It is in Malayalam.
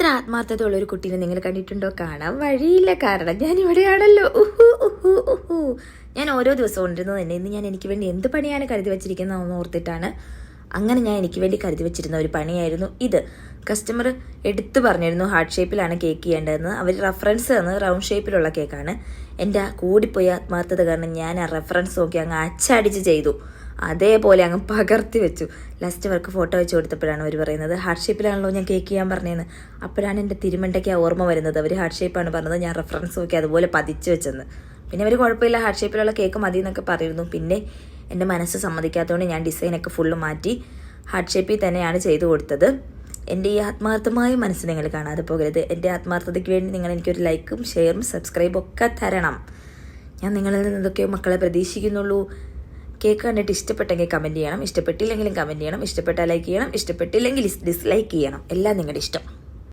ഇത്ര ആത്മാർത്ഥതയുള്ള ഒരു കുട്ടീനെ നിങ്ങൾ കണ്ടിട്ടുണ്ടോ? കാണാൻ വഴിയില്ല, കാരണം ഞാൻ ഇവിടെയാണല്ലോ. ഞാൻ ഓരോ ദിവസവും കൊണ്ടിരുന്നത് തന്നെ ഇന്ന് ഞാൻ എനിക്ക് വേണ്ടി എന്ത് പണിയാണ് കരുതി വെച്ചിരിക്കുന്നതെന്ന് ഓർത്തിട്ടാണ്. അങ്ങനെ ഞാൻ എനിക്ക് വേണ്ടി കരുതി വെച്ചിരുന്ന ഒരു പണിയായിരുന്നു ഇത്. കസ്റ്റമർ എടുത്തു പറഞ്ഞിരുന്നു ഹാർട്ട് ഷേപ്പിലാണ് കേക്ക് ചെയ്യേണ്ടതെന്ന്. അവർ റെഫറൻസ് തന്ന് റൗണ്ട് ഷേപ്പിലുള്ള കേക്കാണ്. എൻ്റെ കൂടിപ്പോയി ആത്മാർത്ഥത കാരണം ഞാൻ ആ റെഫറൻസ് നോക്കി അങ്ങ് അച്ചടിച്ച് ചെയ്തു. അതേപോലെ അങ്ങ് പകർത്തി വെച്ചു. ലാസ്റ്റ് അവർക്ക് ഫോട്ടോ വെച്ച് കൊടുത്തപ്പോഴാണ് അവർ പറയുന്നത് ഹാർട്ട് ഷേപ്പിലാണല്ലോ ഞാൻ കേക്ക് ചെയ്യാൻ പറഞ്ഞതെന്ന്. അപ്പോഴാണ് എൻ്റെ തിരുമണ്ടയ്ക്ക് ഓർമ്മ വരുന്നത്. അവർ ഹാർട്ട് ഷേപ്പാണ് പറഞ്ഞത്, ഞാൻ റെഫറൻസ് നോക്കി അതുപോലെ പതിച്ച് വെച്ചെന്ന്. പിന്നെ അവർ കുഴപ്പമില്ല, ഹാർട്ട് ഷേപ്പിലുള്ള കേക്ക് മതി എന്നൊക്കെ പറയുന്നു. പിന്നെ എൻ്റെ മനസ്സ് സമ്മതിക്കാത്തതുകൊണ്ട് ഞാൻ ഡിസൈനൊക്കെ ഫുള്ള് മാറ്റി ഹാർട്ട് ഷേപ്പിൽ തന്നെയാണ് ചെയ്തു കൊടുത്തത്. എൻ്റെ ഈ ആത്മാർത്ഥമായ മനസ്സ് നിങ്ങൾ കാണാതെ പോകരുത്. എൻ്റെ ആത്മാർത്ഥതയ്ക്ക് വേണ്ടി നിങ്ങൾ എനിക്കൊരു ലൈക്കും ഷെയറും സബ്സ്ക്രൈബും ഒക്കെ തരണം. ഞാൻ നിങ്ങളിൽ നിന്ന് ഇതൊക്കെയോ മക്കളെ പ്രതീക്ഷിക്കുന്നുള്ളൂ. കേക്ക് കണ്ടിട്ട് ഇഷ്ടപ്പെട്ടെങ്കിൽ കമൻറ്റ് ചെയ്യണം, ഇഷ്ടപ്പെട്ടില്ലെങ്കിലും കമൻറ്റ് ചെയ്യണം, ഇഷ്ടപ്പെട്ടാൽ ലൈക്ക് ചെയ്യണം, ഇഷ്ടപ്പെട്ടില്ലെങ്കിൽ ഡിസ്ലൈക്ക് ചെയ്യണം. എല്ലാം നിങ്ങളുടെ ഇഷ്ടം.